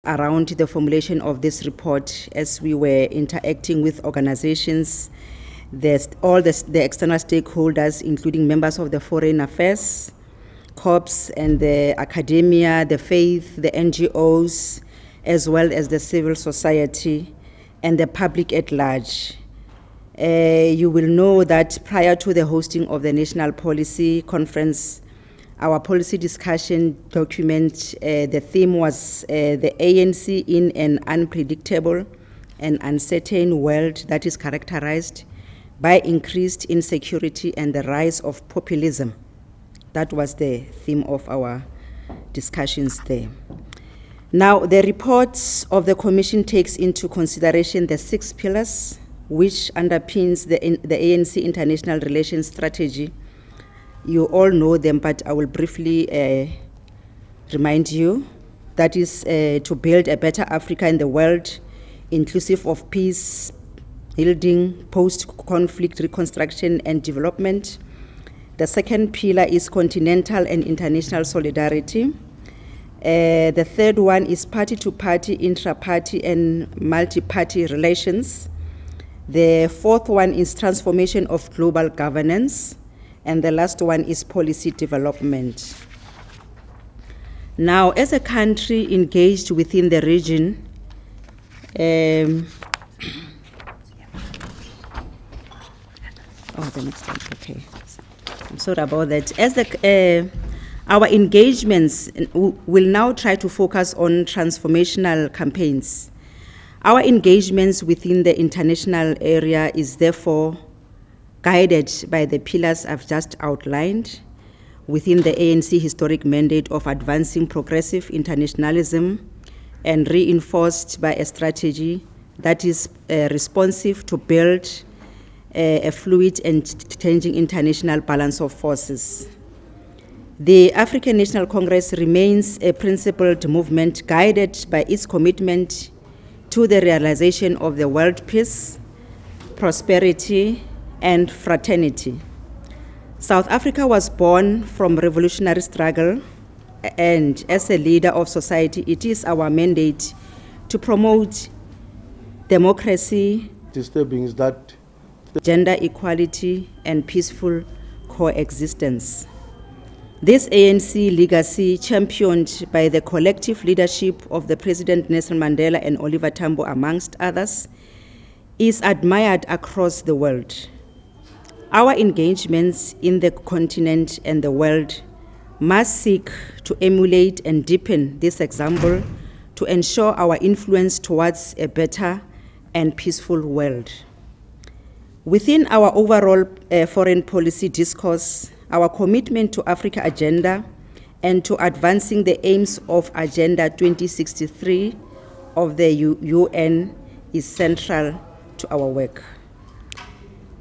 around the formulation of this report as we were interacting with organizations, all the external stakeholders, including members of the Foreign Affairs Corps and the academia, the faith, the NGOs, as well as the civil society and the public at large. You will know that prior to the hosting of the National Policy Conference, our policy discussion document, the theme was the ANC in an unpredictable and uncertain world that is characterized by increased insecurity and the rise of populism. That was the theme of our discussions there. Now, the report of the Commission takes into consideration the 6 pillars which underpins the ANC international relations strategy. You all know them, but I will briefly remind you. That is to build a better Africa in the world, inclusive of peace, building, post-conflict reconstruction and development. The second pillar is continental and international solidarity. The third one is party-to-party, intra-party and multi-party relations. The fourth one is transformation of global governance. And the last one is policy development. Now, as a country engaged within the region, the next one, okay. I'm sorry about that. As our engagements will now try to focus on transformational campaigns. Our engagements within the international area is therefore guided by the pillars I've just outlined within the ANC historic mandate of advancing progressive internationalism and reinforced by a strategy that is responsive to build a fluid and changing international balance of forces. The African National Congress remains a principled movement guided by its commitment to the realization of the world peace, prosperity, and fraternity. South Africa was born from revolutionary struggle, and as a leader of society, it is our mandate to promote democracy, disturbing is that gender equality, and peaceful coexistence. This ANC legacy, championed by the collective leadership of the President Nelson Mandela and Oliver Tambo, amongst others, is admired across the world. Our engagements in the continent and the world must seek to emulate and deepen this example to ensure our influence towards a better and peaceful world. Within our overall foreign policy discourse, our commitment to Africa agenda and to advancing the aims of Agenda 2063 of the UN is central to our work.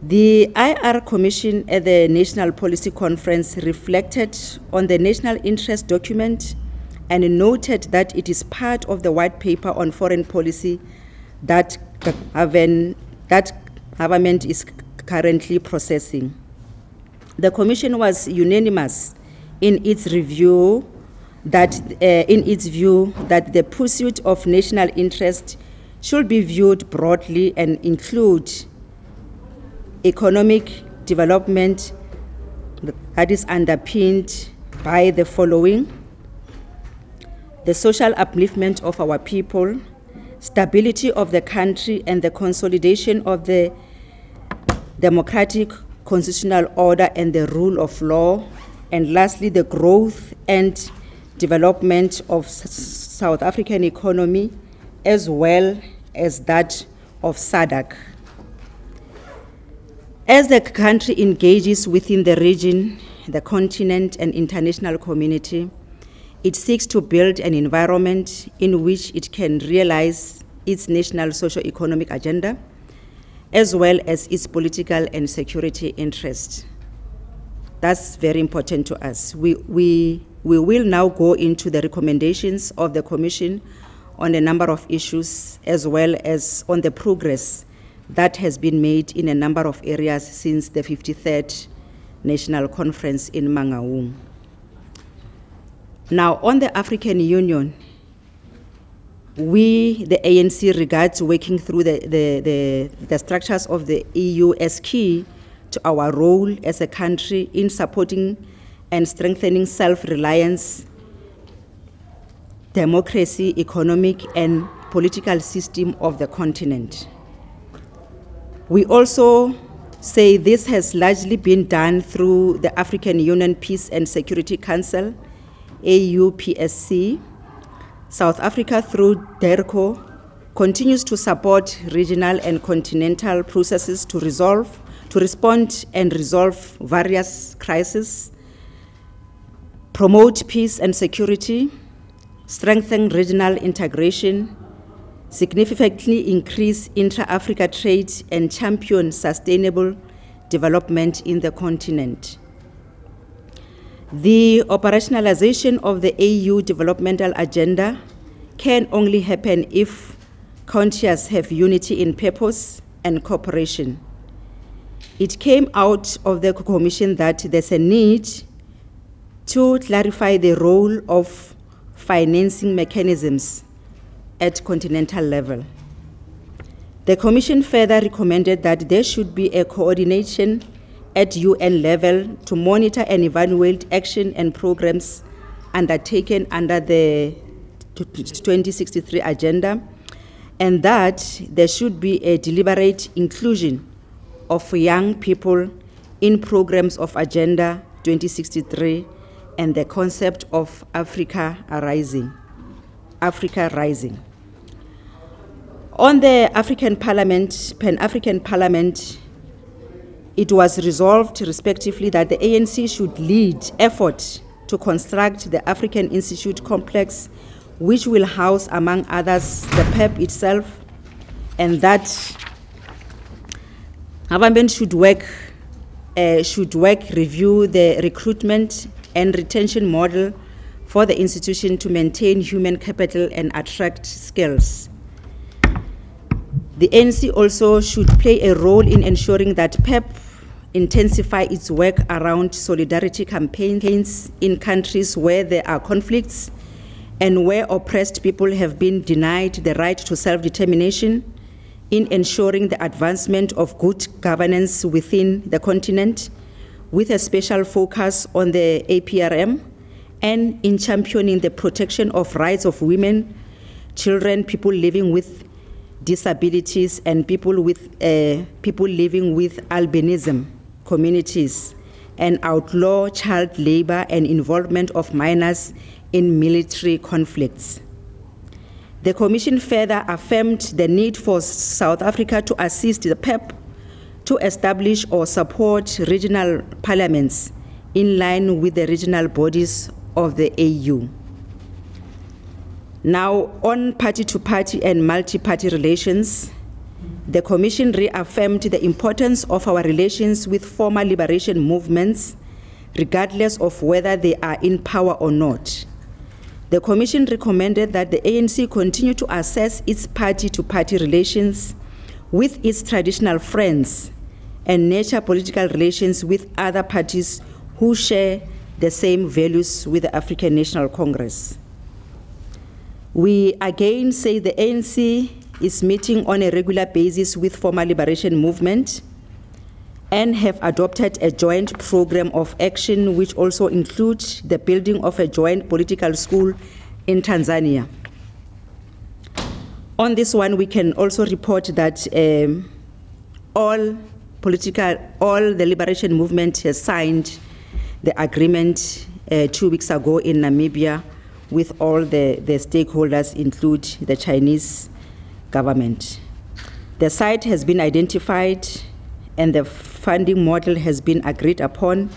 The IR Commission at the National Policy Conference reflected on the national interest document and noted that it is part of the white paper on foreign policy that government is currently processing. The Commission was unanimous in its view that the pursuit of national interest should be viewed broadly and include economic development that is underpinned by the following: the social upliftment of our people, stability of the country and the consolidation of the democratic constitutional order and the rule of law, and lastly, the growth and development of South African economy as well as that of SADC. As the country engages within the region, the continent, and international community, it seeks to build an environment in which it can realize its national socio-economic agenda, as well as its political and security interests. That's very important to us. We will now go into the recommendations of the Commission on a number of issues, as well as on the progress that has been made in a number of areas since the 53rd National Conference in Mangaung. Now, on the African Union, we, the ANC, regards working through the structures of the EU as key to our role as a country in supporting and strengthening self-reliance, democracy, economic and political system of the continent. We also say this has largely been done through the African Union Peace and Security Council, AUPSC. South Africa, through DIRCO, continues to support regional and continental processes to respond and resolve various crises, promote peace and security, strengthen regional integration, significantly increase intra-Africa trade, and champion sustainable development in the continent. The operationalization of the AU developmental agenda can only happen if countries have unity in purpose and cooperation. It came out of the Commission that there's a need to clarify the role of financing mechanisms at continental level. The Commission further recommended that there should be a coordination at UN level to monitor and evaluate action and programs undertaken under the 2063 agenda, and that there should be a deliberate inclusion of young people in programs of Agenda 2063 and the concept of Africa Rising. On the African Parliament, Pan-African Parliament, it was resolved respectively that the ANC should lead effort to construct the African Institute complex, which will house, among others, the PEP itself, and that government should review the recruitment and retention model for the institution to maintain human capital and attract skills. The ANC also should play a role in ensuring that PEP intensify its work around solidarity campaigns in countries where there are conflicts and where oppressed people have been denied the right to self-determination, in ensuring the advancement of good governance within the continent, with a special focus on the APRM, and in championing the protection of rights of women, children, people living with disabilities, and people living with albinism communities, and outlaw child labor and involvement of minors in military conflicts. The Commission further affirmed the need for South Africa to assist the PEP to establish or support regional parliaments in line with the regional bodies of the AU. Now, on party-to-party and multi-party relations, the Commission reaffirmed the importance of our relations with former liberation movements, regardless of whether they are in power or not. The Commission recommended that the ANC continue to assess its party-to-party relations with its traditional friends and nurture political relations with other parties who share the same values with the African National Congress. We again say the ANC is meeting on a regular basis with former liberation movement and have adopted a joint program of action which also includes the building of a joint political school in Tanzania. On this one, we can also report that all the liberation movement has signed the agreement 2 weeks ago in Namibia with all the stakeholders, include the Chinese government. The site has been identified and the funding model has been agreed upon,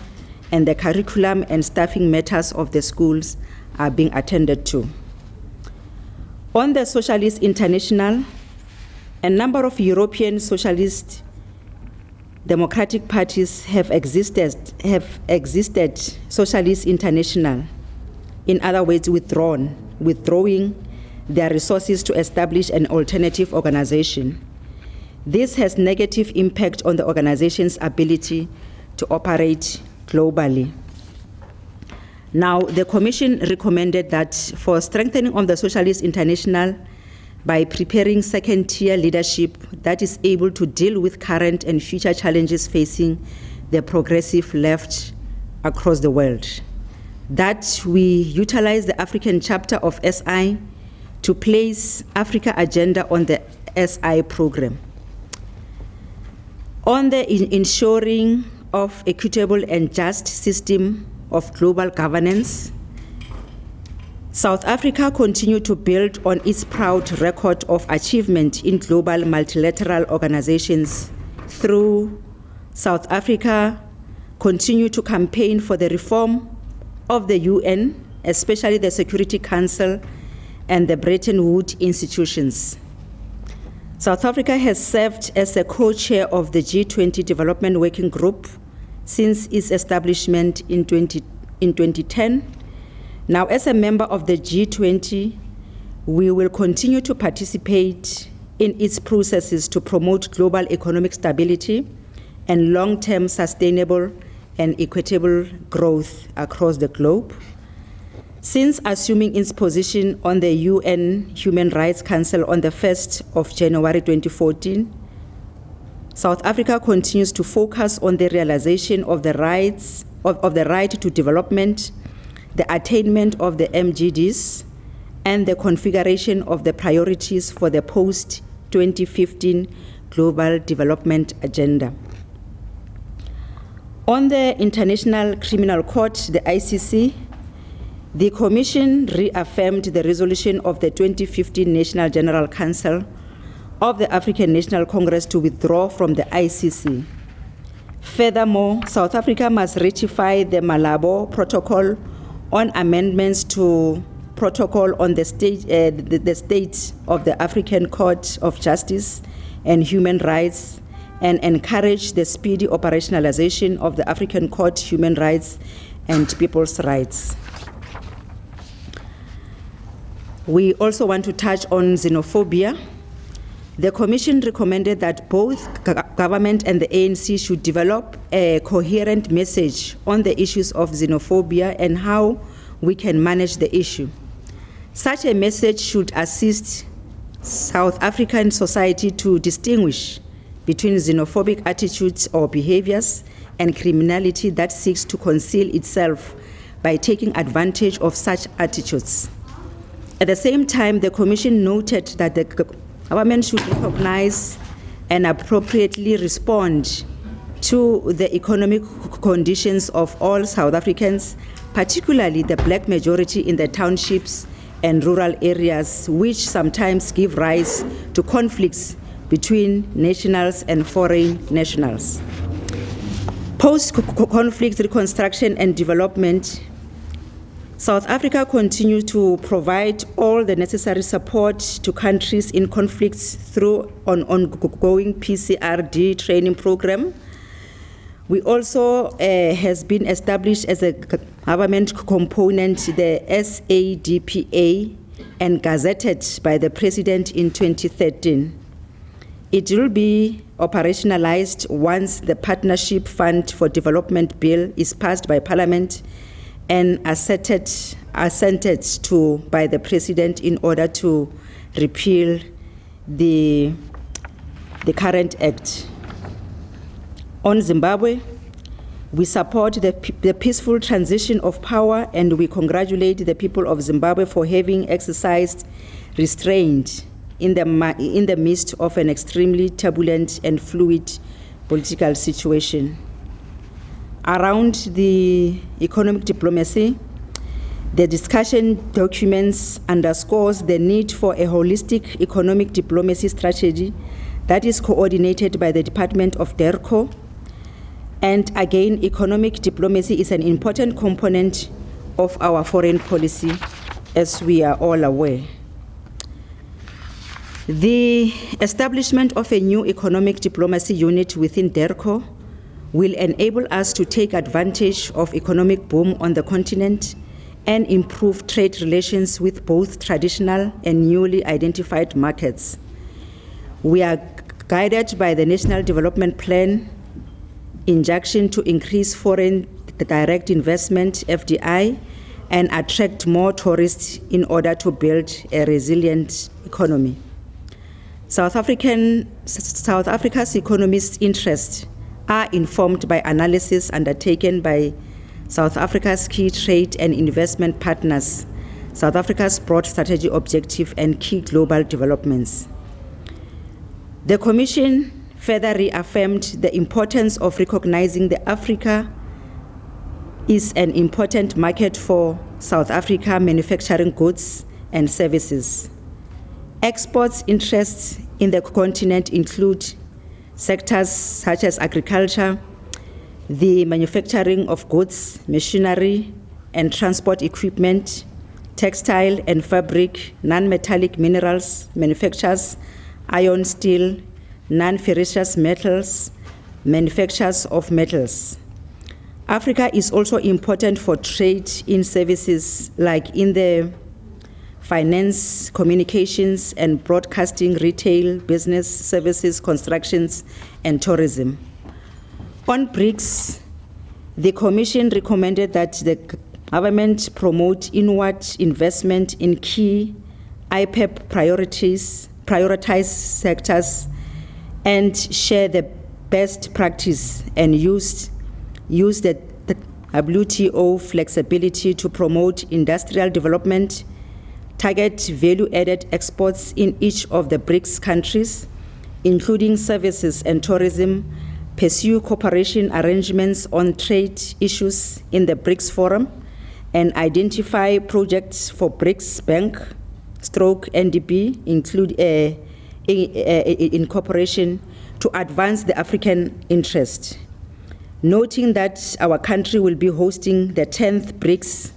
and the curriculum and staffing matters of the schools are being attended to. On the Socialist International, a number of European socialist democratic parties have existed Socialist International, in other words, withdrawing their resources to establish an alternative organization. This has negative impact on the organization's ability to operate globally. Now, the Commission recommended that for strengthening of the Socialist International, by preparing second-tier leadership that is able to deal with current and future challenges facing the progressive left across the world. That we utilize the African chapter of SI to place Africa agenda on the SI program. On the ensuring of equitable and just system of global governance, South Africa continued to build on its proud record of achievement in global multilateral organizations through South Africa continue to campaign for the reform of the UN, especially the Security Council and the Bretton Woods institutions. South Africa has served as a co-chair of the G20 Development Working Group since its establishment in 2010. Now, as a member of the G20, we will continue to participate in its processes to promote global economic stability and long-term sustainable and equitable growth across the globe. Since assuming its position on the UN Human Rights Council on the 1st of January 2014, South Africa continues to focus on the realization of the rights of the right to development, the attainment of the MGDs, and the configuration of the priorities for the post-2015 Global Development Agenda. On the International Criminal Court, the ICC, the Commission reaffirmed the resolution of the 2015 National General Council of the African National Congress to withdraw from the ICC. Furthermore, South Africa must ratify the Malabo Protocol on amendments to Protocol on the state of the African Court of Justice and Human Rights, and encourage the speedy operationalization of the African Court Human Rights and People's Rights. We also want to touch on xenophobia. The Commission recommended that both government and the ANC should develop a coherent message on the issues of xenophobia and how we can manage the issue. Such a message should assist South African society to distinguish between xenophobic attitudes or behaviors and criminality that seeks to conceal itself by taking advantage of such attitudes. At the same time, the Commission noted that the government should recognize and appropriately respond to the economic conditions of all South Africans, particularly the black majority in the townships and rural areas, which sometimes give rise to conflicts between nationals and foreign nationals. Post-conflict reconstruction and development, South Africa continues to provide all the necessary support to countries in conflicts through an ongoing PCRD training program. We also has been established as a government component, the SADPA, and gazetted by the President in 2013. It will be operationalized once the Partnership Fund for Development Bill is passed by Parliament and assented to by the President in order to repeal the current act. On Zimbabwe, we support the peaceful transition of power, and we congratulate the people of Zimbabwe for having exercised restraint in the midst of an extremely turbulent and fluid political situation. Around the economic diplomacy, the discussion documents underscores the need for a holistic economic diplomacy strategy that is coordinated by the Department of DERCO. And again, economic diplomacy is an important component of our foreign policy, as we are all aware. The establishment of a new economic diplomacy unit within DERCO will enable us to take advantage of economic boom on the continent and improve trade relations with both traditional and newly identified markets. We are guided by the National Development Plan injunction to increase foreign direct investment, FDI, and attract more tourists in order to build a resilient economy. South Africa's economist interests are informed by analysis undertaken by South Africa's key trade and investment partners, South Africa's broad strategy objective, and key global developments. The Commission further reaffirmed the importance of recognizing that Africa is an important market for South Africa manufacturing goods and services. Exports interests in the continent include sectors such as agriculture, the manufacturing of goods, machinery and transport equipment, textile and fabric, non-metallic minerals, manufacturers, iron, steel, non-ferrous metals, manufacturers of metals. Africa is also important for trade in services like in the finance, communications and broadcasting, retail, business, services, constructions, and tourism. On BRICS, the Commission recommended that the government promote inward investment in key IPEP prioritized sectors and share the best practice and use the WTO flexibility to promote industrial development, target value-added exports in each of the BRICS countries, including services and tourism, pursue cooperation arrangements on trade issues in the BRICS Forum, and identify projects for BRICS Bank/NDB in cooperation to advance the African interest. Noting that our country will be hosting the 10th BRICS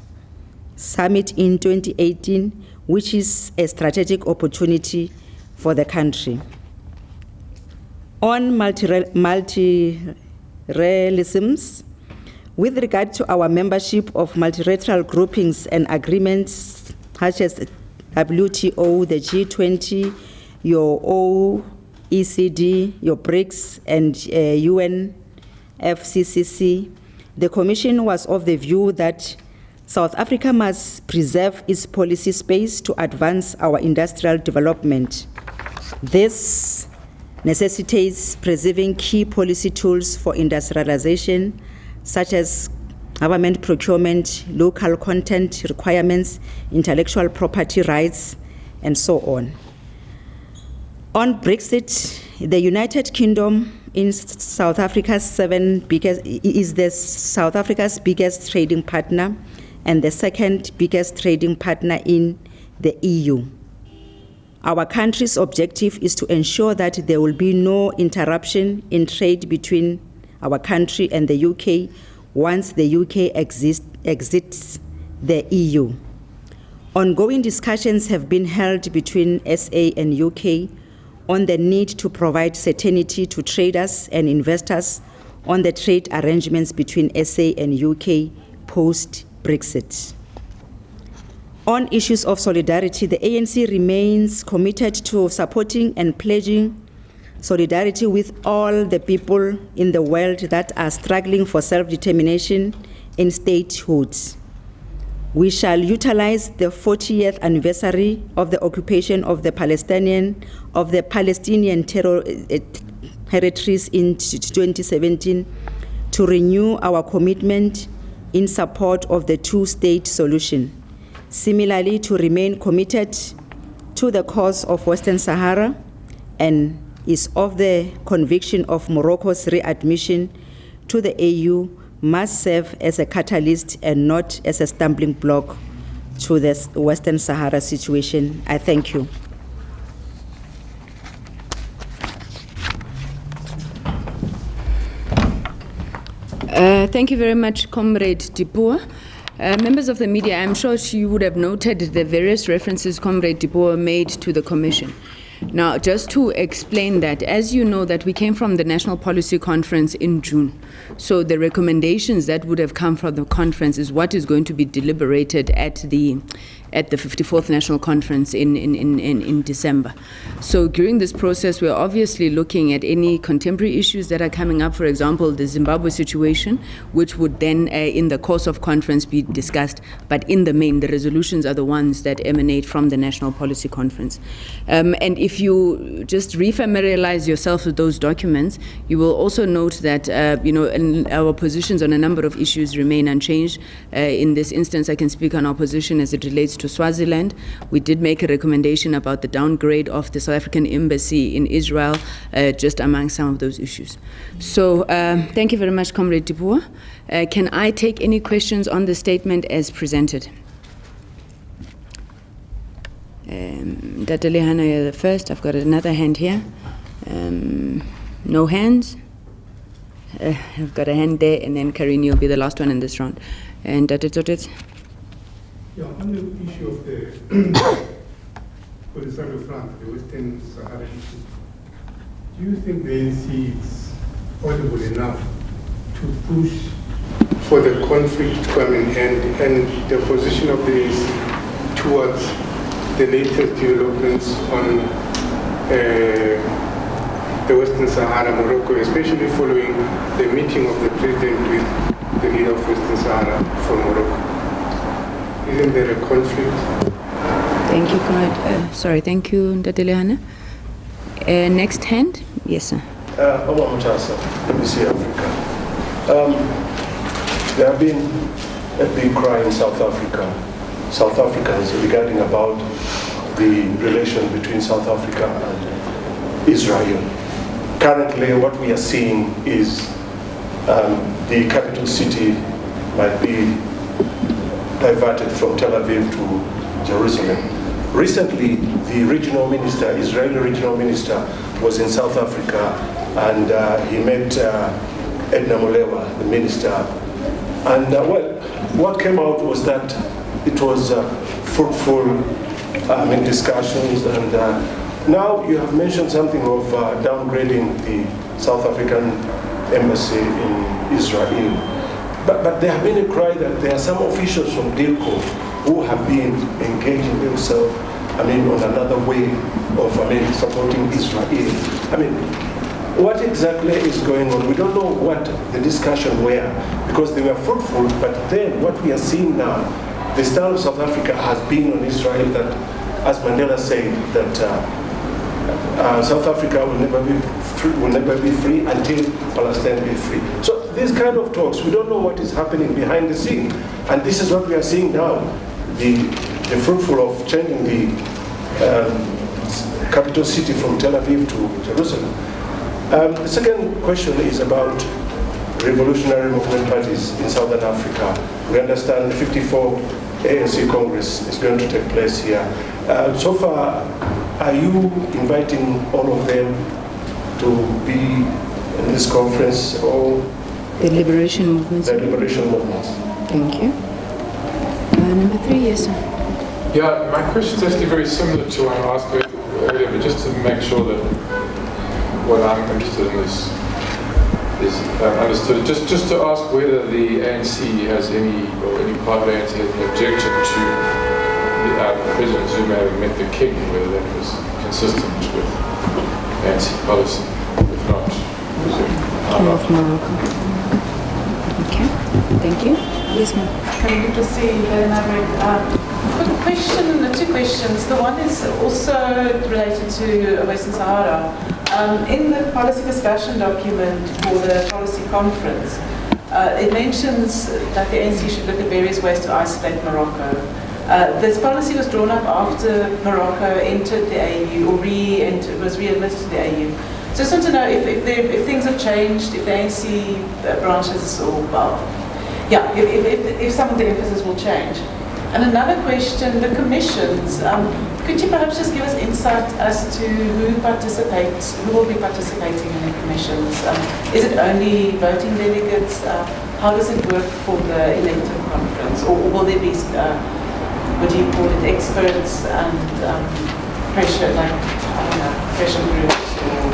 Summit in 2018, which is a strategic opportunity for the country. On multilateralisms, with regard to our membership of multilateral groupings and agreements such as WTO, the G20, your OECD, your BRICS, and UNFCCC, the Commission was of the view that South Africa must preserve its policy space to advance our industrial development. This necessitates preserving key policy tools for industrialization, such as government procurement, local content requirements, intellectual property rights, and so on. On Brexit, the United Kingdom is South Africa's biggest trading partner and the second biggest trading partner in the EU. Our country's objective is to ensure that there will be no interruption in trade between our country and the UK once the UK exits the EU. Ongoing discussions have been held between SA and UK on the need to provide certainty to traders and investors on the trade arrangements between SA and UK post-Brexit. On issues of solidarity, the ANC remains committed to supporting and pledging solidarity with all the people in the world that are struggling for self-determination in statehood. We shall utilize the 40th anniversary of the occupation of the Palestinian territories in 2017 to renew our commitment in support of the two-state solution. Similarly, to remain committed to the cause of Western Sahara and is of the conviction of Morocco's readmission to the AU must serve as a catalyst and not as a stumbling block to the Western Sahara situation. I thank you. Thank you very much, Comrade Dipuo. Members of the media, I'm sure you would have noted the various references Comrade Dipuo made to the Commission. Now, just to explain that, as you know, that we came from the National Policy Conference in June. So the recommendations that would have come from the conference is what is going to be deliberated at the at the 54th National Conference in December. So during this process, we're obviously looking at any contemporary issues that are coming up, for example, the Zimbabwe situation, which would then, in the course of conference, be discussed. But in the main, the resolutions are the ones that emanate from the National Policy Conference. And if you just refamiliarize yourself with those documents, you will also note that, our positions on a number of issues remain unchanged. In this instance, I can speak on our position as it relates to Swaziland. We did make a recommendation about the downgrade of the South African embassy in Israel, just among some of those issues. So thank you very much, Comrade Diboer. Can I take any questions on the statement as presented? Datalehana, you're the first. I've got another hand here. No hands. I've got a hand there, and then Karini will be the last one in this round. And Datetotet. Yeah, on the issue of the Polisario front, the Western Sahara issue, do you think the ANC is audible enough to push for the conflict to come in and the position of the ANC towards the latest developments on the Western Sahara, Morocco, especially following the meeting of the president with the leader of Western Sahara from Morocco? Isn't there a conflict? Thank you, Comrade. Thank you, Datalehana. Next hand? Yes, sir. Omar Mutasa, BBC Africa. There have been a big cry in South Africans regarding about the relation between South Africa and Israel. Currently, what we are seeing is the capital city might be diverted from Tel Aviv to Jerusalem. Recently, the regional minister, Israeli regional minister, was in South Africa, and he met Edna Molewa, the minister. And what came out was that it was fruitful discussions, and now you have mentioned something of downgrading the South African embassy in Israel. But there have been a cry that there are some officials from DILCO who have been engaging themselves, on another way of, supporting Israel. What exactly is going on? We don't know what the discussion were, because they were fruitful, but then what we are seeing now, the stand of South Africa has been on Israel that, as Mandela said, that South Africa will never be free until Palestine be free. So these kind of talks, we don't know what is happening behind the scene. And this is what we are seeing now, the fruitful of changing the capital city from Tel Aviv to Jerusalem. The second question is about revolutionary movement parties in Southern Africa. We understand the 54 ANC Congress is going to take place here. So far, are you inviting all of them to be in this conference, or the liberation movements? The liberation movements. Thank you. Number 3, yes, sir. Yeah, my question is actually very similar to one I asked earlier, but just to make sure that what I'm interested in is understood. Just to ask whether the ANC has any, or any part of the ANC has any objection to President Zuma having met the king, whether that was consistent with ANC policy. If not, King of Morocco. Okay, thank you. Yes, ma'am. Can you just see quick question, 2 questions. The one is also related to Western Sahara. In the policy discussion document for the policy conference, it mentions that the ANC should look at various ways to isolate Morocco. This policy was drawn up after Morocco entered the AU, or was re-admitted to the AU. So I just want to know if things have changed, if the ANC branches, or if some of the emphasis will change. And another question, the commissions. Could you perhaps just give us insight as to who will be participating in the commissions? Is it only voting delegates? How does it work for the elective conference? Or will there be, what do you call it, experts and pressure, pressure groups? Or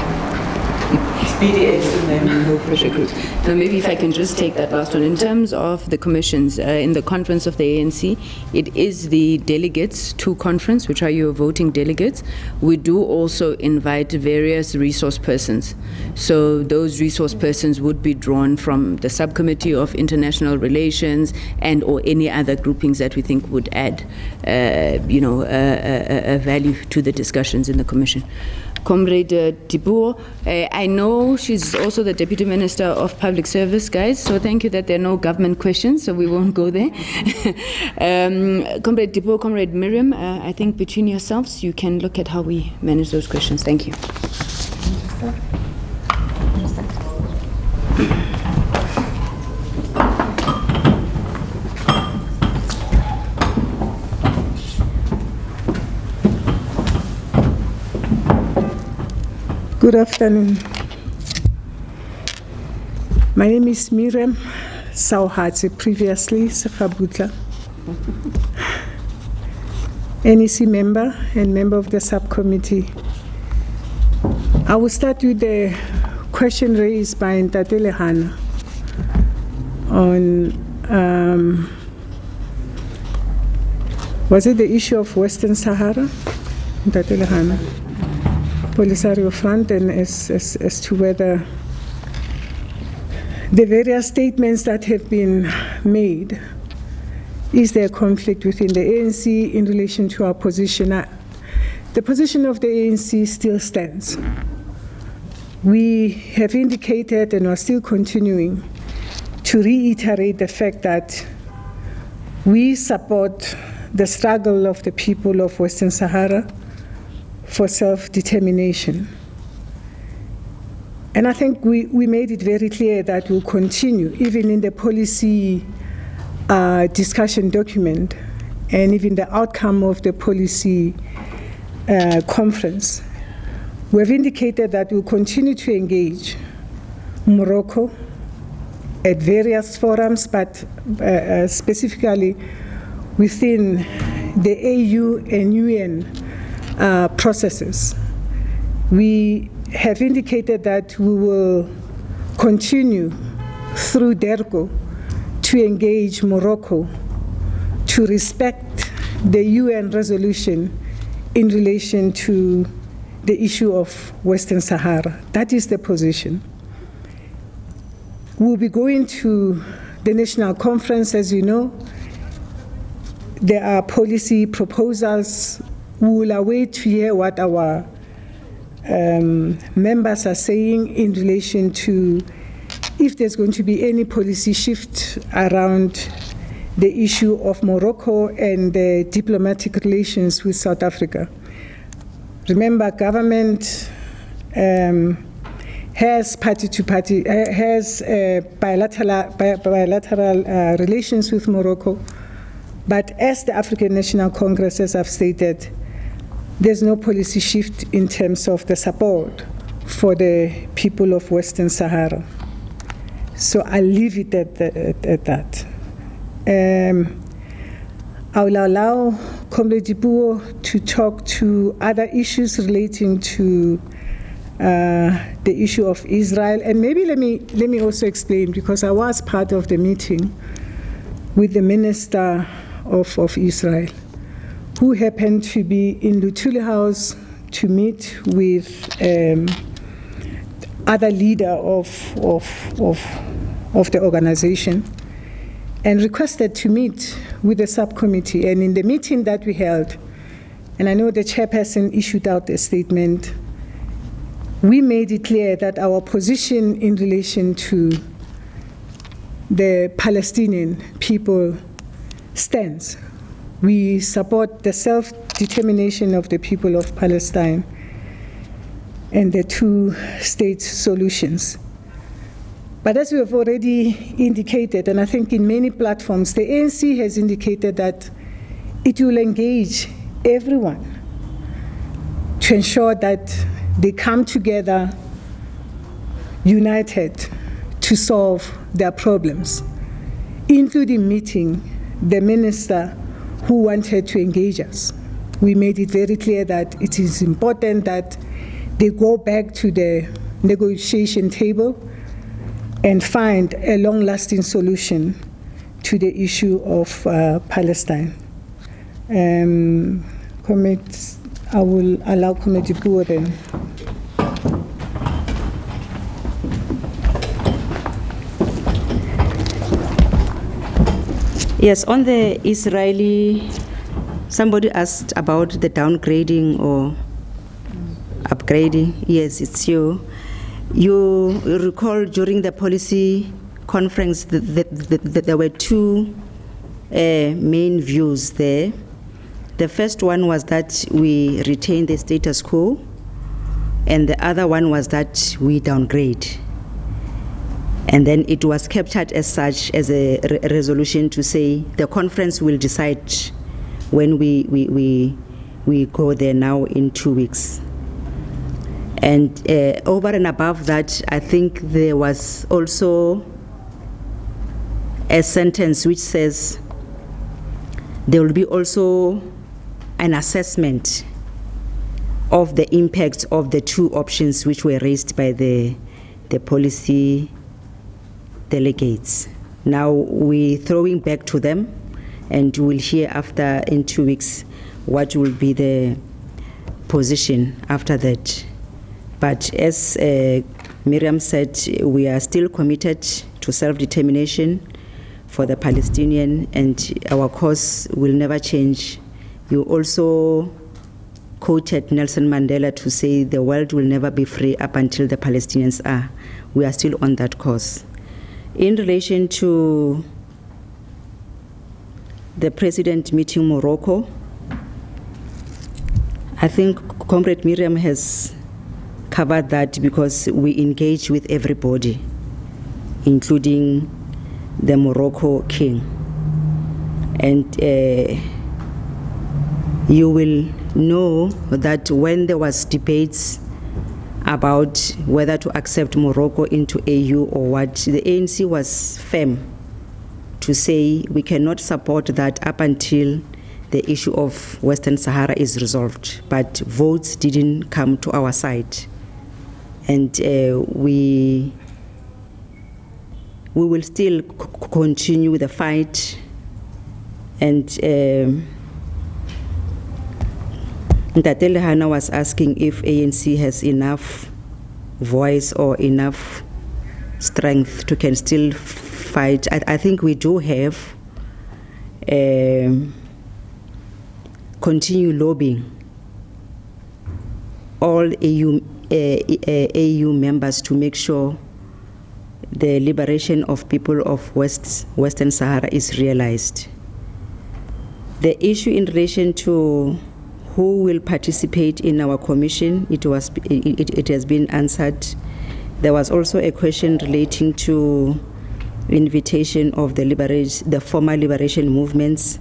BDS in them. No pressure groups. Now, maybe if I can just take that last one. In terms of the commissions, in the conference of the ANC, it is the delegates to conference, which are your voting delegates. We do also invite various resource persons. So those resource persons would be drawn from the subcommittee of international relations and or any other groupings that we think would add, a value to the discussions in the commission. Comrade Dipuo, I know she's also the Deputy Minister of Public Service, guys, so thank you that there are no government questions, so we won't go there. Comrade Dipuo, Comrade Miriam, I think between yourselves, you can look at how we manage those questions. Thank you. Good afternoon. My name is Miriam Sauhatse, previously Sekhabutla, NEC member and member of the subcommittee. I will start with the question raised by Ntate Lehana on, was it the issue of Western Sahara? Ntate Lehana. Polisario Front, and as to whether the various statements that have been made, is there a conflict within the ANC in relation to our position? The position of the ANC still stands. We have indicated and are still continuing to reiterate the fact that we support the struggle of the people of Western Sahara for self-determination. And I think we made it very clear that we'll continue, even in the policy discussion document, and even the outcome of the policy conference. We've indicated that we'll continue to engage Morocco at various forums, but specifically within the AU and UN processes. We have indicated that we will continue through DERCO to engage Morocco to respect the UN resolution in relation to the issue of Western Sahara. That is the position. We'll be going to the National Conference, as you know. There are policy proposals. We will await to hear what our members are saying in relation to if there's going to be any policy shift around the issue of Morocco and the diplomatic relations with South Africa. Remember, government has party-to-party, has bilateral relations with Morocco, but as the African National Congress, as I've stated, there's no policy shift in terms of the support for the people of Western Sahara. So I'll leave it at that. I will allow Comrade Dipuo to talk to other issues relating to the issue of Israel. And maybe let me also explain, because I was part of the meeting with the Minister of Israel, who happened to be in Luthuli House to meet with other leader of the organization, and requested to meet with the subcommittee. And in the meeting that we held, and I know the chairperson issued out a statement, we made it clear that our position in relation to the Palestinian people stands. We support the self-determination of the people of Palestine and the two-state solutions. But as we have already indicated, and I think in many platforms, the ANC has indicated that it will engage everyone to ensure that they come together united to solve their problems, including meeting the minister who wanted to engage us. We made it very clear that it is important that they go back to the negotiation table and find a long-lasting solution to the issue of Palestine. I will allow Committee Dipuo then. Yes, on the Israeli, somebody asked about the downgrading or upgrading. Yes, it's you. You recall during the policy conference that there were two main views there. The first one was that we retain the status quo, and the other one was that we downgrade. And then it was captured as such as a resolution to say the conference will decide when we go there now in 2 weeks. And over and above that, I think there was also a sentence which says there will be also an assessment of the impact of the two options which were raised by the policy delegates. Now we're throwing back to them, and we'll hear after in 2 weeks what will be the position after that. But as Miriam said, we are still committed to self-determination for the Palestinian, and our cause will never change. You also quoted Nelson Mandela to say the world will never be free up until the Palestinians are. We are still on that course. In relation to the president meeting Morocco, I think Comrade Miriam has covered that because we engage with everybody, including the Morocco king. And you will know that when there was debates about whether to accept Morocco into AU or what, the ANC was firm to say we cannot support that up until the issue of Western Sahara is resolved. But votes didn't come to our side. And we will still continue the fight. And Ntate Lehana was asking if ANC has enough voice or enough strength to can still fight. I think we do have. Continue lobbying all AU members to make sure the liberation of people of Western Sahara is realized. The issue in relation to who will participate in our commission, it has been answered. There was also a question relating to invitation of the former liberation movements.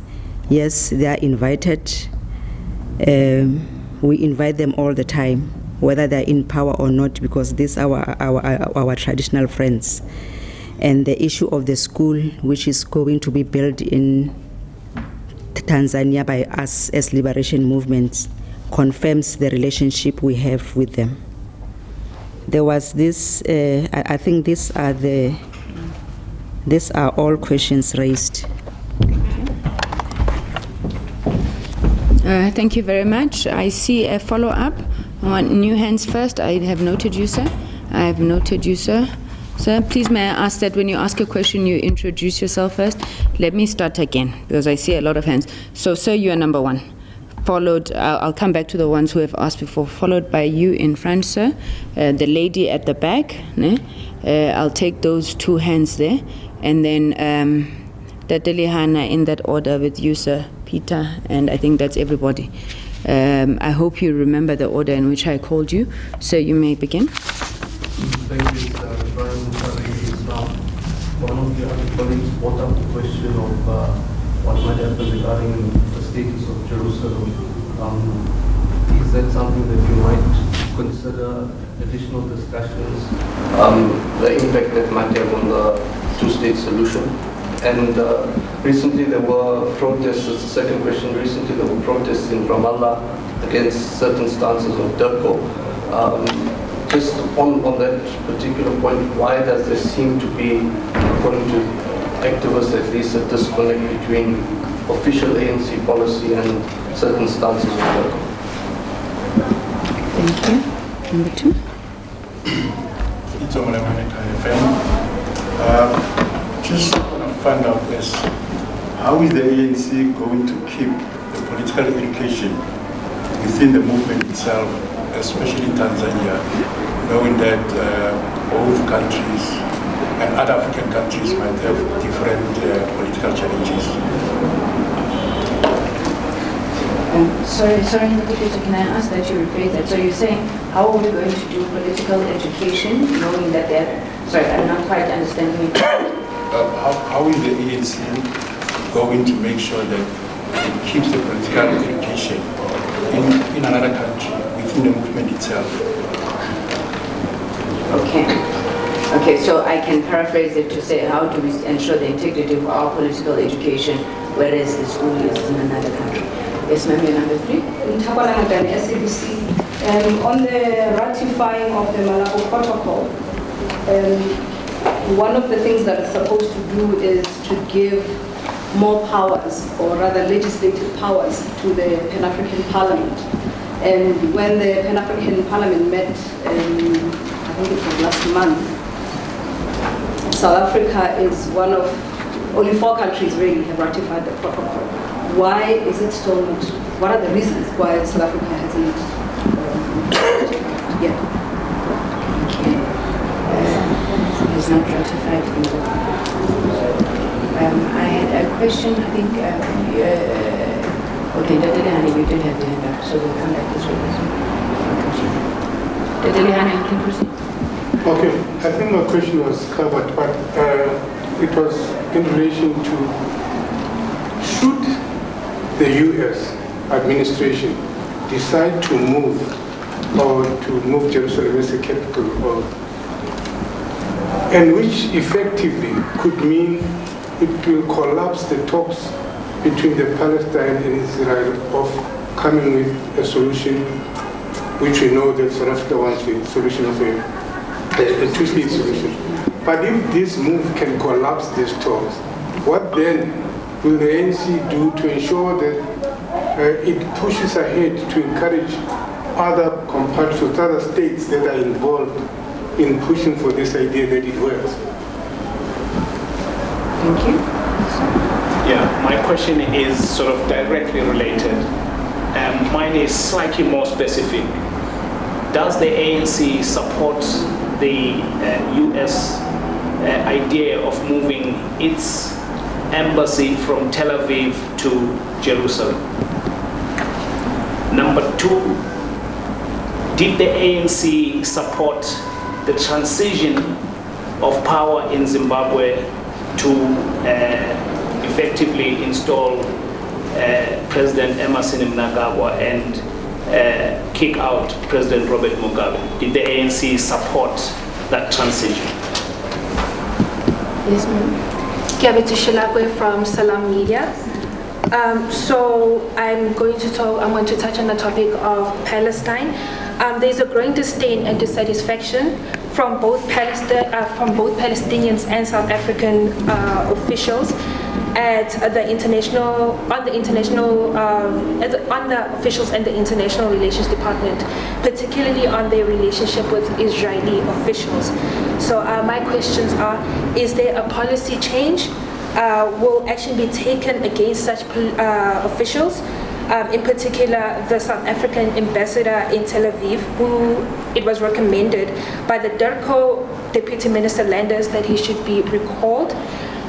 Yes, they are invited. We invite them all the time, whether they're in power or not, because these are our traditional friends. And the issue of the school, which is going to be built in Tanzania by us as liberation movements, confirms the relationship we have with them. There was this, I think these are all questions raised. Thank you very much. I see a follow-up. I want new hands first. I have noted you, sir. I have noted you, sir. Sir, please may I ask that when you ask a question, you introduce yourself first. Let me start again, because I see a lot of hands. So, sir, you are number one. Followed, I'll come back to the ones who have asked before, followed by you in front, sir. The lady at the back. I'll take those two hands there. And then Tate Lehana in that order with you, sir, Peter, and I think that's everybody. I hope you remember the order in which I called you. So you may begin. Thank you, one of the other colleagues brought up the question of what might happen regarding the status of Jerusalem. Is that something that you might consider additional discussions, the impact that might have on the two-state solution? And recently there were protests, that's the second question, recently there were protests in Ramallah against certain stances of Turco. just on that particular point, why does there seem to be, according to activists at least, a disconnect between official ANC policy and certain stances of work? Thank you. Number two. Just want to find out this. How is the ANC going to keep the political education within the movement itself, especially in Tanzania, knowing that both countries and other African countries might have different political challenges? Sorry, can I ask that you rephrase that? So you're saying, how are we going to do political education, knowing that they're... Sorry, I'm not quite understanding. How is the ANC going to make sure that it keeps the political education in another country, within the movement itself? Okay, so I can paraphrase it to say, how do we ensure the integrity of our political education, whereas the school is in another country? Yes, ma'am, you're number 3. SABC. On the ratifying of the Malabo Protocol, one of the things that it's supposed to do is to give more powers, or rather legislative powers, to the Pan-African Parliament. And when the Pan-African Parliament met, I think it was last month, South Africa is one of, only 4 countries really have ratified the protocol. Why is it still not, what are the reasons why South Africa hasn't yet? It's not ratified. I had a question, I think, okay, Dadalihana, you did have your hand up, so we'll come back this way. Dadalihana, you can proceed. Okay, I think my question was covered, but it was in relation to, should the U.S. administration decide to move Jerusalem as a capital, and which effectively could mean it will collapse the talks between the Palestine and Israel of coming with a solution, which we know that South Africa wants the solution of a two-state solution. But if this move can collapse these talks, what then will the ANC do to ensure that it pushes ahead to encourage other compatriots, other states that are involved in pushing for this idea that it works? Thank you. Yeah, my question is sort of directly related. Mine is slightly more specific. Does the ANC support the US idea of moving its embassy from Tel Aviv to Jerusalem? Number 2, did the ANC support the transition of power in Zimbabwe to effectively install President Emerson Mnangagwa and kick out President Robert Mugabe? Did the ANC support that transition? Yes, ma'am. Gabby Shilagwe from Salam Media. So I'm going to touch on the topic of Palestine. There's a growing disdain and dissatisfaction from both Palestinians and South African officials on the officials and the International Relations Department, particularly on their relationship with Israeli officials. So my questions are: is there a policy change? Will action be taken against such officials? In particular, the South African ambassador in Tel Aviv, who it was recommended by the DIRCO Deputy Minister Landers that he should be recalled.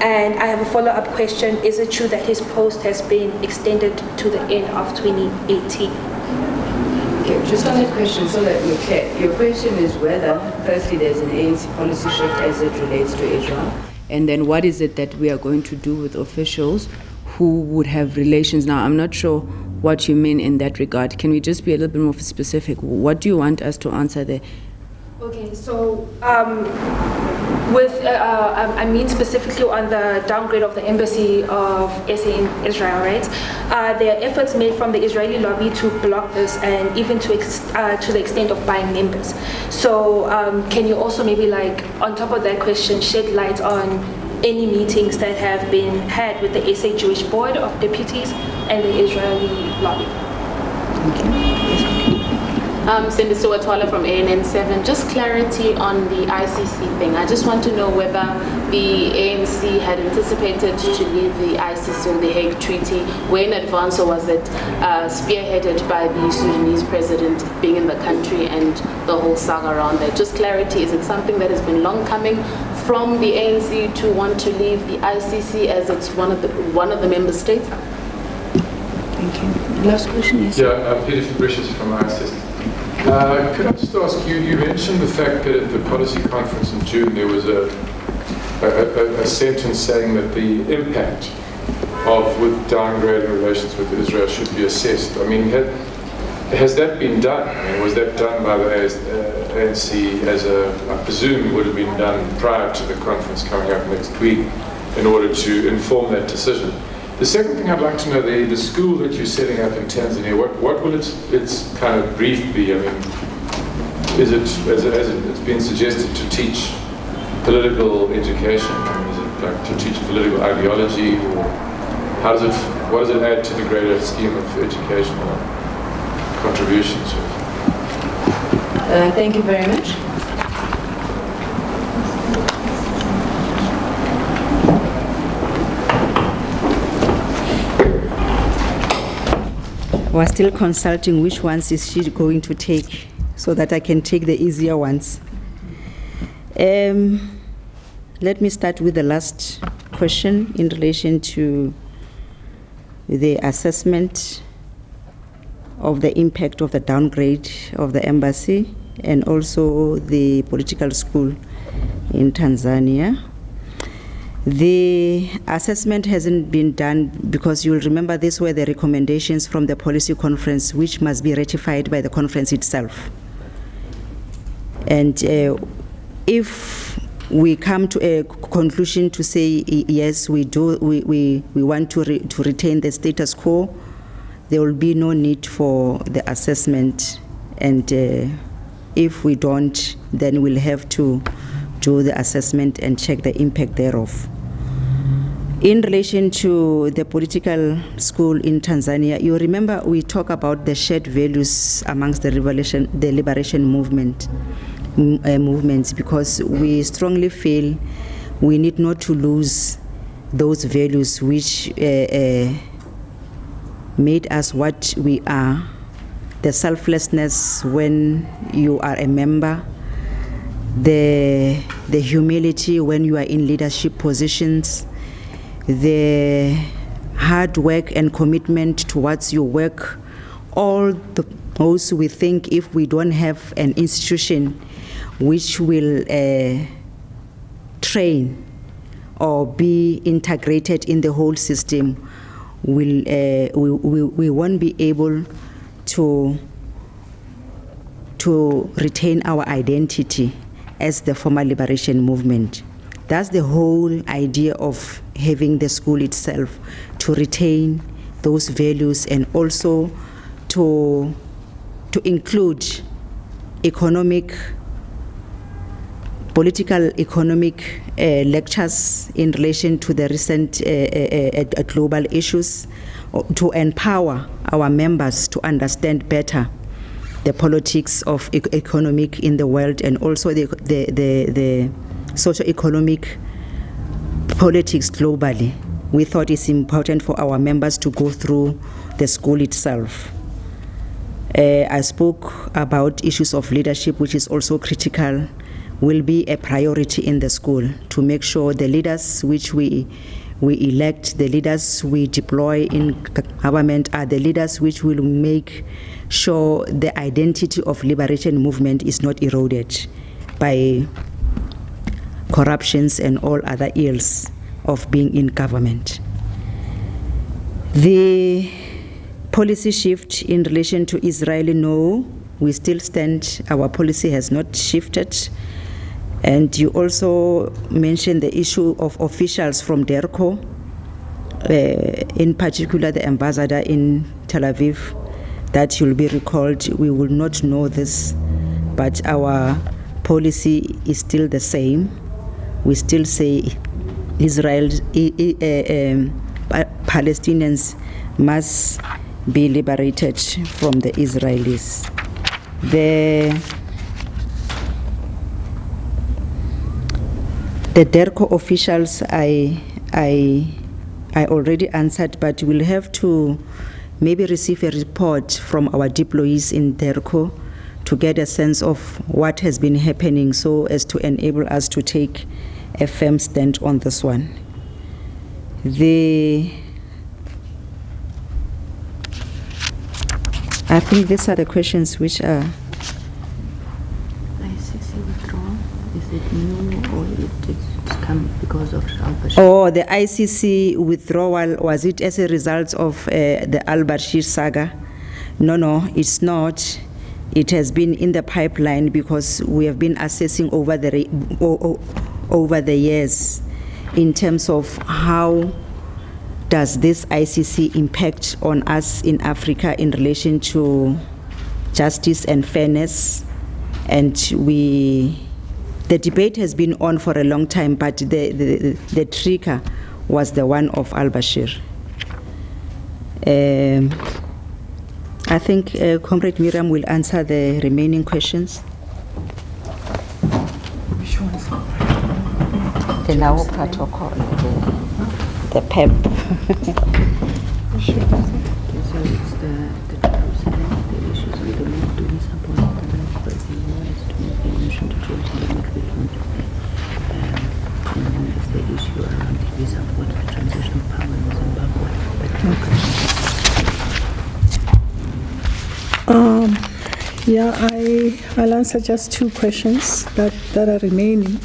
And I have a follow-up question. Is it true that his post has been extended to the end of 2018? Okay, just on that question, so that we're clear. Your question is whether, firstly, there's an ANC policy shift as it relates to Israel, and then what is it that we are going to do with officials who would have relations? Now, I'm not sure what you mean in that regard. Can we just be a little bit more specific? What do you want us to answer there? Okay, so I mean specifically on the downgrade of the embassy of SA in Israel, right? There are efforts made from the Israeli lobby to block this, and even to the extent of buying members. So can you also maybe, like, on top of that question, shed light on any meetings that have been had with the SA Jewish Board of Deputies and the Israeli lobby? Cindy Suwatwala from ANN7. Just clarity on the ICC thing. I just want to know whether the ANC had anticipated to leave the ICC or the Hague Treaty way in advance, or was it spearheaded by the Sudanese president being in the country and the whole saga around that? Just clarity, is it something that has been long coming from the ANC to want to leave the ICC as it's one of the member states? Thank you. Last question, yes. Yeah, Peter Fabricius from ISIS. Could I just ask you, you mentioned the fact that at the policy conference in June there was a sentence saying that the impact with downgrading relations with Israel should be assessed. I mean, has that been done? I mean, was that done by the ANC I presume it would have been done prior to the conference coming up next week in order to inform that decision? The second thing I'd like to know, the school that you're setting up in Tanzania, what will its kind of brief be? I mean, is it, as it's been suggested, to teach political education? I mean, is it like to teach political ideology, or what does it add to the greater scheme of educational contributions? Thank you very much. We're still consulting which ones is she going to take so that I can take the easier ones. Let me start with the last question in relation to the assessment of the impact of the downgrade of the embassy and also the political school in Tanzania. The assessment hasn't been done because you'll remember these were the recommendations from the policy conference, which must be ratified by the conference itself. And if we come to a conclusion to say yes, we want to retain the status quo, there will be no need for the assessment. And if we don't, then we'll have to do the assessment and check the impact thereof. In relation to the political school in Tanzania, you remember we talk about the shared values amongst the liberation movements, because we strongly feel we need not to lose those values which made us what we are. The selflessness when you are a member, the humility when you are in leadership positions, the hard work and commitment towards your work. All those we think, if we don't have an institution which will train or be integrated in the whole system, we won't be able to retain our identity as the former liberation movement. That's the whole idea of having the school itself, to retain those values and also to include political economic lectures in relation to the recent global issues, to empower our members to understand better the politics of economic in the world, and also the socio-economic politics globally. We thought it's important for our members to go through the school itself. I spoke about issues of leadership, which is also critical, will be a priority in the school, to make sure the leaders which we elect, the leaders we deploy in government are the leaders which will make sure the identity of liberation movement is not eroded by corruptions and all other ills of being in government. The policy shift in relation to Israel, no, we still stand, our policy has not shifted. And you also mentioned the issue of officials from DERCO, in particular the ambassador in Tel Aviv, that you'll be recalled. We will not know this, but our policy is still the same. We still say Palestinians must be liberated from the Israelis. The DERCO officials, I already answered, but we'll have to maybe receive a report from our deployees in DERCO to get a sense of what has been happening, so as to enable us to take a firm stand on this one. I think these are the questions which are... ICC withdrawal, is it new or it's come because of al-Bashir? Oh, the ICC withdrawal, was it as a result of the al-Bashir saga? No, it's not. It has been in the pipeline because we have been assessing over the years in terms of how does this ICC impact on us in Africa in relation to justice and fairness. And the debate has been on for a long time, but the trigger was the one of al-Bashir. I think Comrade Miriam will answer the remaining questions. Which ones? The Lao protocol, the PEP. So it's the Jerusalem, the issues we don't need to support the but the US to make the mission to Jerusalem equivalent. And then there's the issue around if we support the transition of power in Zimbabwe. I'll answer just two questions that are remaining.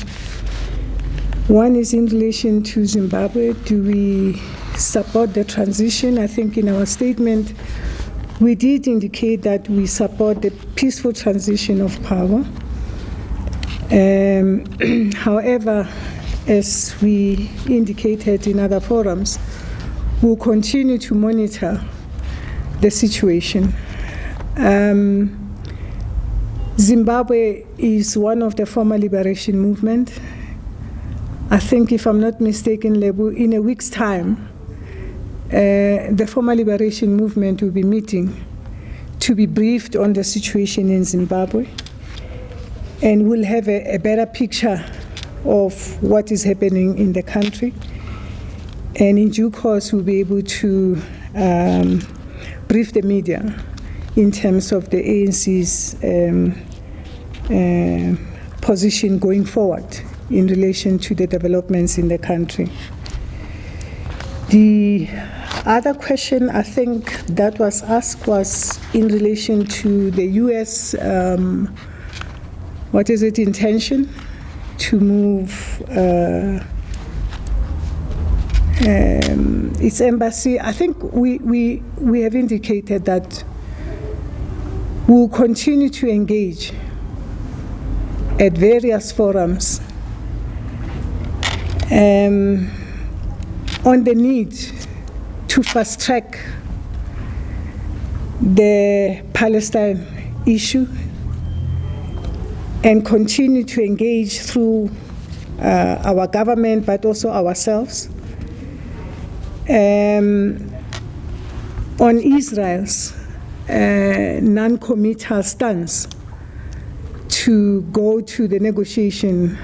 One is in relation to Zimbabwe. Do we support the transition? I think in our statement, we did indicate that we support the peaceful transition of power. However, as we indicated in other forums, we'll continue to monitor the situation. Zimbabwe is one of the former liberation movement. I think, if I'm not mistaken, Lebu, in a week's time, the former liberation movement will be meeting to be briefed on the situation in Zimbabwe, and we'll have a better picture of what is happening in the country. And in due course, we'll be able to brief the media in terms of the ANC's position going forward in relation to the developments in the country. The other question I think that was asked was in relation to the U.S. Intention to move its embassy. I think we have indicated that we'll continue to engage at various forums on the need to fast-track the Palestine issue and continue to engage through our government, but also ourselves, on Israel's non-committal stance to go to the negotiation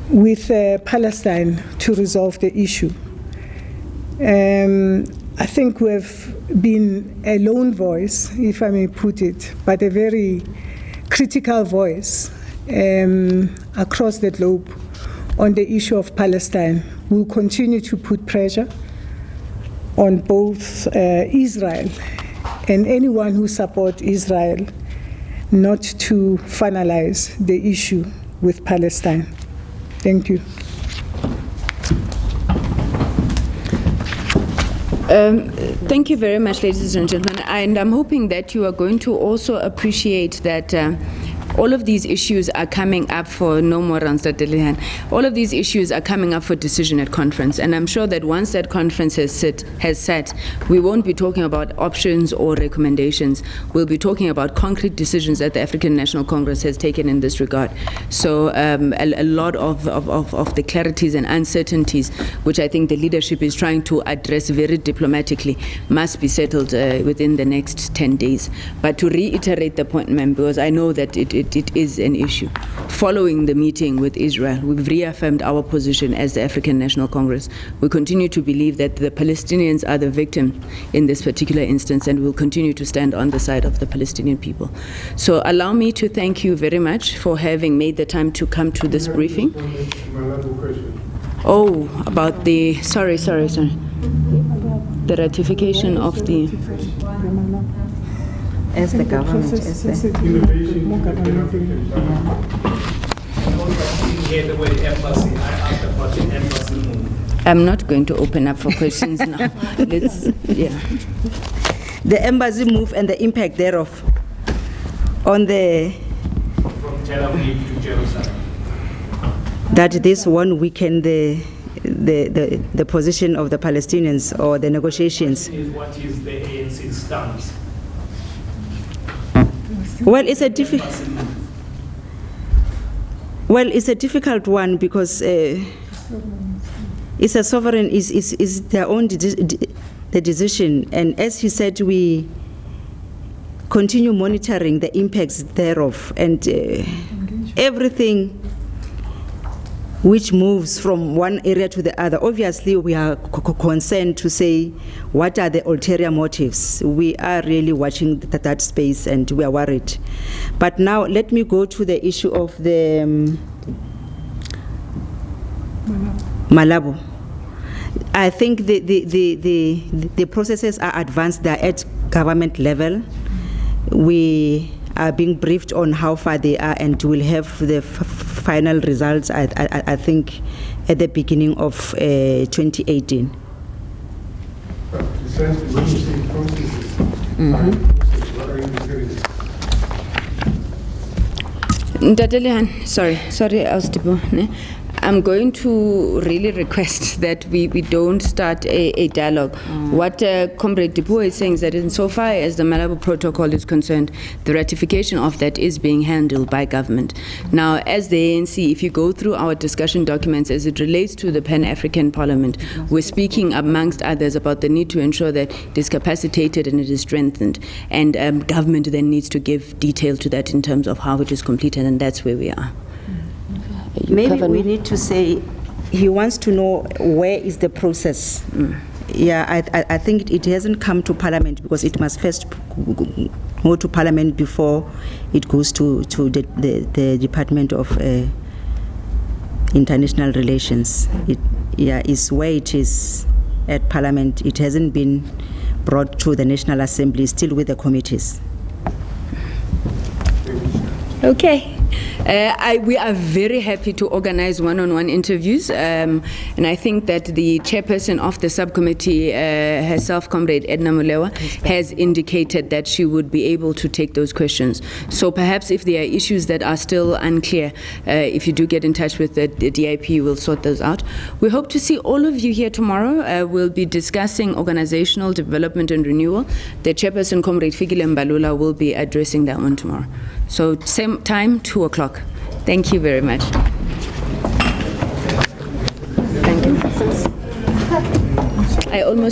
with Palestine to resolve the issue. I think we've been a lone voice, if I may put it, but a very critical voice across the globe on the issue of Palestine. We'll continue to put pressure on both Israel and anyone who supports Israel not to finalize the issue with Palestine. Thank you. Thank you very much, ladies and gentlemen. And I'm hoping that you are going to also appreciate that all of these issues are coming up for no more rounds. All of these issues are coming up for decision at conference, and I'm sure that once that conference has sat, we won't be talking about options or recommendations. We'll be talking about concrete decisions that the African National Congress has taken in this regard. So a lot of the clarities and uncertainties, which I think the leadership is trying to address very diplomatically, must be settled within the next 10 days. But to reiterate the point, ma'am, because I know that it is an issue. Following the meeting with Israel, we've reaffirmed our position as the African National Congress. We continue to believe that the Palestinians are the victim in this particular instance, and we'll continue to stand on the side of the Palestinian people. So allow me to thank you very much for having made the time to come to this briefing. Oh, about the, sorry. The ratification of the... As the government, as the... I'm not going to open up for questions now. The embassy move and the impact thereof on the... From Tel Aviv to Jerusalem. That this one weekend the position of the Palestinians or the negotiations. What is the ANC stance? Well, it's a difficult one because it's a sovereign is their own the decision, and as he said, we continue monitoring the impacts thereof, and everything which moves from one area to the other. Obviously, we are concerned to say what are the ulterior motives. We are really watching that space, and we are worried. But now let me go to the issue of the Malabo. I think the processes are advanced. They are at government level. We are being briefed on how far they are, and we'll have the final results, I think, at the beginning of 2018. Sorry, I'm going to really request that we don't start a dialogue. What Comrade Dipuo is saying is that insofar as the Malabo Protocol is concerned, the ratification of that is being handled by government. Now, as the ANC, if you go through our discussion documents as it relates to the Pan-African Parliament, we're speaking amongst others about the need to ensure that it is capacitated and it is strengthened. And government then needs to give detail to that in terms of how it is completed, and that's where we are. Maybe we need to say he wants to know where is the process. Yeah, I think it hasn't come to Parliament because it must first go to Parliament before it goes to the Department of International Relations. Is where it is at Parliament. It hasn't been brought to the National Assembly, still with the committees. Okay. We are very happy to organize one-on-one interviews, and I think that the chairperson of the subcommittee, herself, Comrade Edna Mulewa, has indicated that she would be able to take those questions. So perhaps if there are issues that are still unclear, if you do get in touch with the DIP, we'll sort those out. We hope to see all of you here tomorrow. We'll be discussing organizational development and renewal. The chairperson, Comrade Fikile Mbalula, will be addressing that one tomorrow. So same time, 2 o'clock. Thank you very much. Thank you. I almost